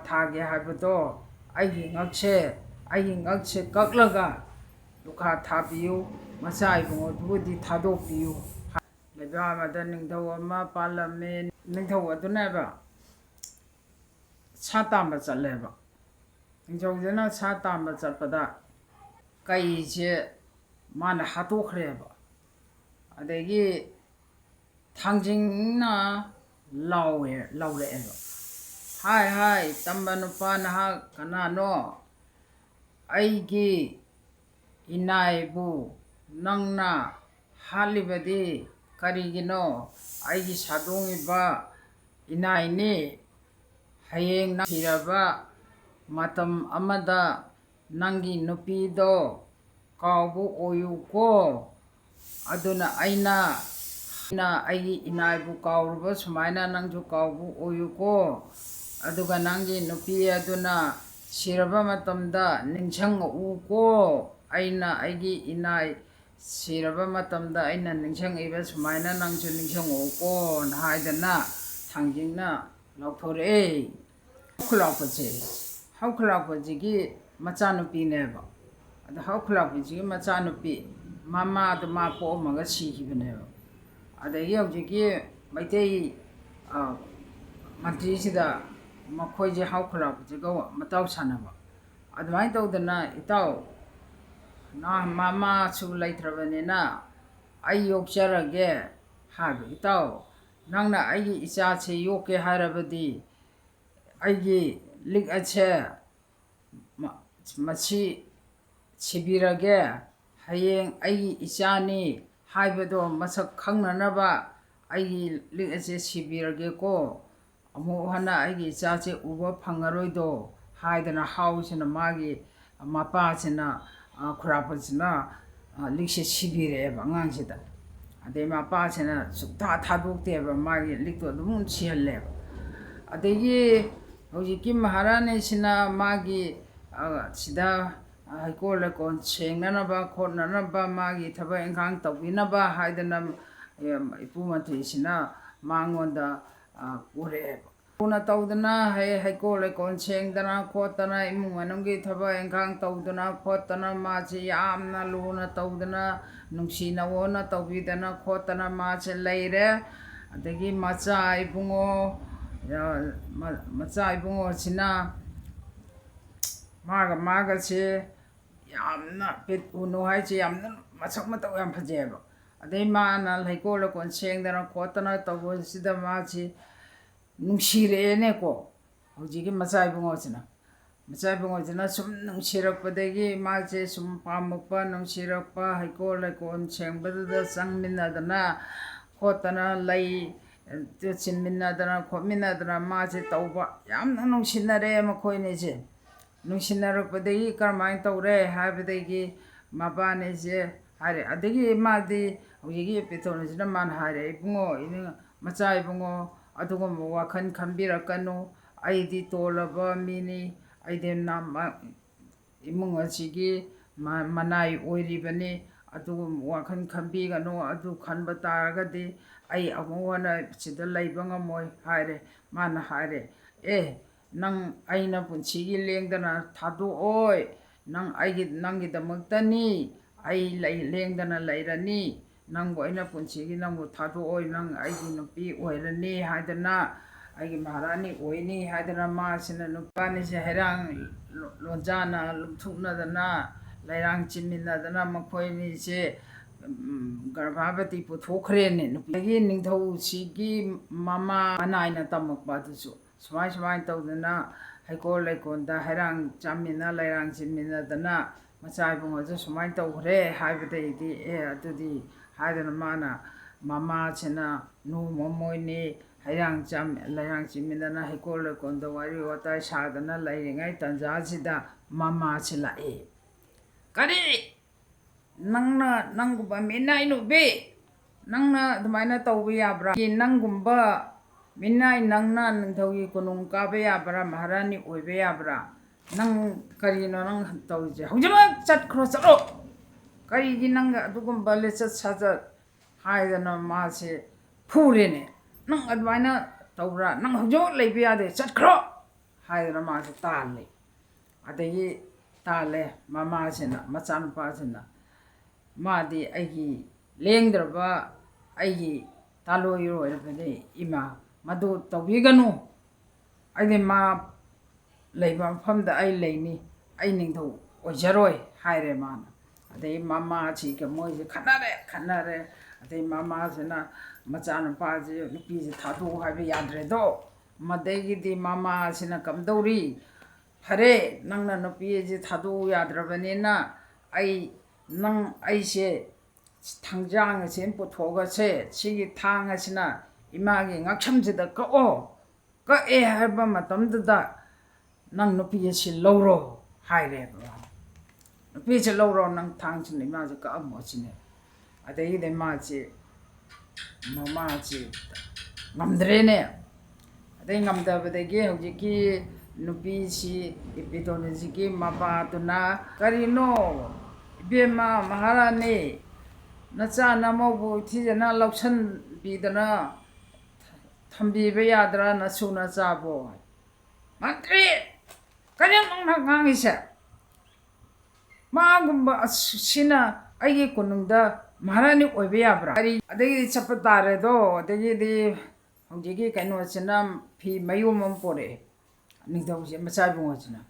ꯊꯥꯒꯦ ꯍꯥꯏꯕꯗꯣ ꯑꯩꯒꯤ ꯉꯛꯁꯦ ꯀꯛꯂꯒ ꯂꯨꯈꯥ ꯊꯥꯕꯤꯌꯨ ꯃꯆꯥ ꯏꯕꯨꯡꯉꯣꯗꯨꯕꯨꯗꯤ ꯊꯥꯗꯣꯛꯄꯤꯌꯨ ꯂꯩꯕꯥꯛ ꯑꯃꯗ ꯅꯤꯡꯊꯧ ꯑꯃ ꯄꯥꯜꯂꯝꯃꯦ ꯅꯤꯡꯊꯧ ꯑꯗꯨꯅꯦꯕ ꯁꯥ ꯇꯥꯟꯕ ꯆꯠꯂꯦꯕ ꯅꯤꯡꯊꯧꯗꯨꯅ ꯁꯥ ꯇꯥꯟꯕ ꯆꯠꯄꯗ ꯀꯩꯁꯦ ꯃꯥꯅ ꯍꯥꯠꯇꯣꯛꯈ꯭ꯔꯦꯕ ꯑꯗꯒꯤ ꯊꯥꯡꯖꯤꯡꯅ ꯂꯥꯎꯔꯛꯑꯦꯕ ꯍꯥꯏ ꯇꯝꯕ ꯅꯨꯄꯥ ꯅꯍꯥꯛ ꯀꯅꯥꯅꯣ ꯑꯩꯒꯤ ꯏꯅꯥꯏꯕꯨ ꯅꯪꯅ ꯍꯥꯠꯂꯤꯕꯗꯤ ꯀꯔꯤꯒꯤꯅꯣ ꯑꯩꯒꯤ ꯁꯥꯗꯣꯡꯉꯤꯕ 이나이니 hayeng nang hiraba matam amada nangi nupido kaubu oyuko aduna aina aigi inaibu kauruba sumaina nangju kaubu oyuko aduga nangi nupi aduna siraba matamda ningsang uko aina aigi inai siraba matamda aina ningsang iba sumaina nangju ningsang uko haidana thangjingna lauthore haukhulakpaji machanupi-neba ada haukhulakpaji machanupi mama da ma po'amaga sikhibane-ba adagi hojiki maitei mantri sida makhoije haukhulakpaji ga matau sanaba adumai tawdana itaw na mama su laitrabanena ai yokjarage habu itaw nangna aigi ichache yoke harabadi aigi lik ache machi sibirage hayeng aigi ichani haibado masak khangnanaba aigi lik ache sibirage ko amu hana aigi ichache uba phangaroido haidana hausina magi mapachina khurapachina likse sibireba ngangsida adai mapachina sukta thadokteba magi likto adum sihalleba adagi hojiki maharani sina magi sida haikol lekon sengnanaba khotnanaba magi thaba engkhang tawbinaba haidana ipu mantri sina mangonda ureba una tawdana haikol lekon sengdana khotana imung manunggi thaba engkhang tawdana khotana machi yamna luna tawdana nungsi nawona tawbidana khotana machi leire adagi macha ibungo sina maga se yamna pet uno haiche yamna masak mataw yam phajeba adai mana haikol lekon sengdana khotana tawbo sida machi nungsirene ko hojiki macha ibungo sina sum nungsirakpadagi mache sum pamakpa nungsirakpa haikol lekon sengbadada changminnadana khotana lay chinminnadana khotminnadana mache tawba yamna nungsinare makhoinise nungsinnarakpadagi karmai tawre haibadagi mabanise hare adagi madi hojiki pithonasina man hare ibungo macha ibungo adugumba wakhan khambirakanu aidi tolaba mini aidi imung asigi manai oiribani adugum wakhan khambiganu adu khanba taragadi ai amuwana sida laiba ngamoi hare mana hare nang aina punsigi lengdana thadoi nang nangi damaktani ai lengdana lairani nangbo aina punsigi nangbo thadoi nang aigi nupi oirani haidana aigi maharani oini haidana masina nupani se herang lonjana lumthuknadana lairang chimminnadana makhoini se garbhavati puthokhrene nupagi ningthau sigi mama anaina tamakpa adusu sumai tawdana haikol lekonda herang chammina lairang chimminnadana macha ibungoju sumai tawkhre haibadaidi adudi haidana mana mama chena nu momoini lairang chimminnadana haikol lekonda wari watai sadana lairingai tanjasida mama chila kari nangumba minai nubi nangna adumaina tawba yabra nangumba minai nangna ningthaugi konung kaba yabra maharani oiba yabra nang karino nang tawje hojima chatkhro chalo karigi nang adugumba lechat sajat haidana mase phurene nang adumaina tawbra nang hojo leiba yade chatkhro 하이드나 마시 딸리 아대기 딸레 마마시나 마찬파시나 마디 아이기 랭드르바 아이기 달로이로 이러더니 이마 마도 떠비가노 아이디 마 레이바 팜다 아이 레이니 아이 닝도 오저로이 하이레 마나 아데 마마치 그 뭐지 카나레 아데 마마스나 마찬파지 누피지 타도 하비 야드레도 마데기디 마마시나 감도리 하레 낭나 누피지 타도 야드라바니나 아이 낭 아이시 당장 전부 도가세 치기 탕하시나 이마기 ngakcham지다 거에 하바 마덤드다 낭 누피지 로로 하이레 누피지 로로 낭 탕진 이마지 까모지네 아데이데 마지 마마지 ngamdrene adai ngamdabadagi hojiki nupishi ipidonjiki mapatuna karino ibema maharani nacha namobu thijana lauksan bidana thambiba yadra nasuna chabo mantri kanyang ngangisa magumba sina aigi kunungda 마라니 오베야브라 아리 아데기 찹다레도 아데기디 홍지기 카노치나 피 마요몬 포레 닝도지 마차붕어치나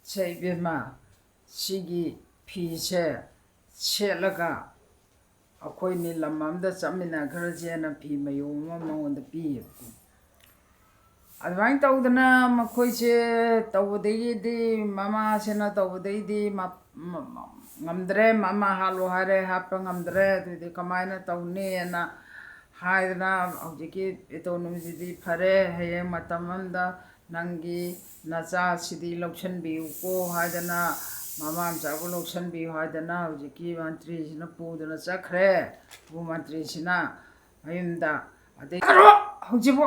체베마 시기 피체 쳇라가 아코이니 람맘다 짬미나 그러지나 피 마요몬 몽원데 피고 아드바인 타우드나 마코이체 타우데기디 마마세나 타우데이디 ngamdre mama halu hare hapa ngamdre di kamaina tauni na haidna hojiki ito numjidi phare heye matamanda nangi nacha sidi lokshan bi ko haidna mama amchabu lokshan bi haidna hojiki mantri sina pudna chakre bu mantri sina ayumda ade aro hojibo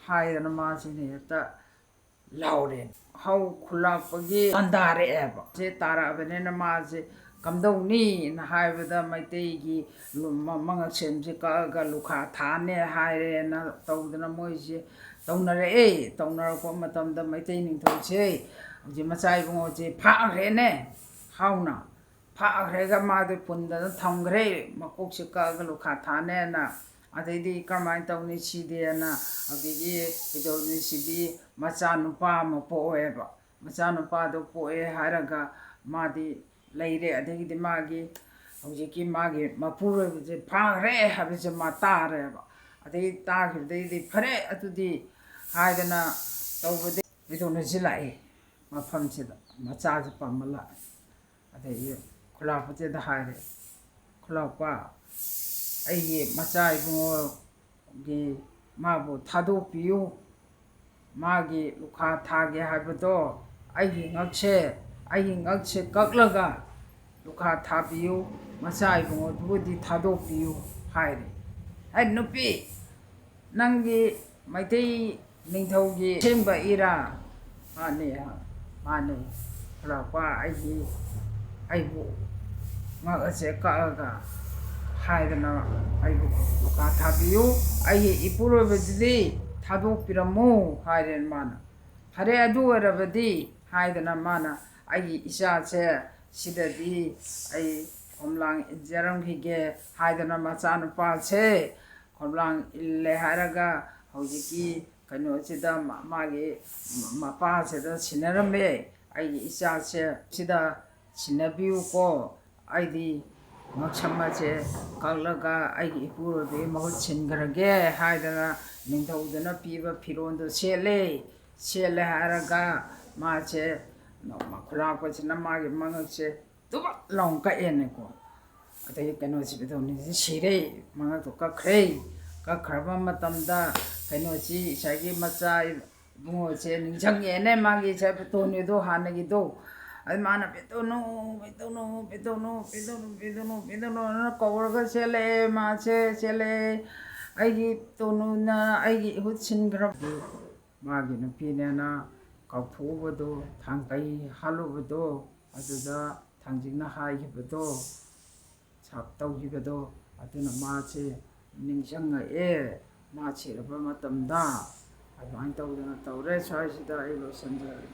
haidna ma sine ta lauren how khulapagi andare eba je tara benena maje kamdoni na haibada maitegi manga chemje ka ga lukha thane haire na tawdana moije tawnare tawnara ko matamda maitei ning thoche je machai bungo je pha rene hauna pha rega made pundana thamgre makok se ka ga lukha thane na adeidi kamai tawni chide na adigi idoni sibi machanupa ma poeba machanupa do poe haraga madi leire adegi magi hojiki magi mapuro je phare habije matare ba adegi ta khide phare atudi haidana tawbode bidona jilai mafamchida machaje pamala adegi khulapute da haire khulapa ai macha ibungo gi mabu thadokpiyu magi lukha thage habado ai ngakche kaklaga lukha thabiyu macha ibungo dudi thadokpiyu haire ai nupi nangi maitei ningthaugi sengba ira mane khulapa aibu ngakche kaga 하이드나 아이고 가타비요 아이 이쁘로베디 타독피라모 하이렌 마나 하레 아두어라베디 하이드나 마나 아이 이샤체 시데디 아이 홈랑 인자랑히게 하이드나 마차는 파체 홈랑 일레 하라가 호지기 그노치다 마게 마파체다 시나람베 아이 이샤체 시다 시나비우고 아이디 ngakchammache kaklaga aigi ipurobe mahut chingarage haidana ningthaudana piba phirondo sele haraga mache makhulapachina magi mangakche tuba longka eneko adai kanochi bidoni sire mangak kakhraba matamda kanochi isagi macha bungoche ningchangene magi che tonido hanagido mana bedono kawarga sele mache sele aigi tonuna aigi hutsin grab magi no pinena kaphubado thangkai halubado aduda thangjingna haigibado chaptaugibado aduna mache ningsanga mache raba matamda ꯑꯗꯨꯃꯥꯏꯅ ꯇꯧꯗꯅ ꯇꯧꯔꯦ ꯁ꯭ꯋꯥꯏꯁꯤꯗ ꯑꯩ ꯂꯣꯏꯁꯤꯟꯖꯔꯦ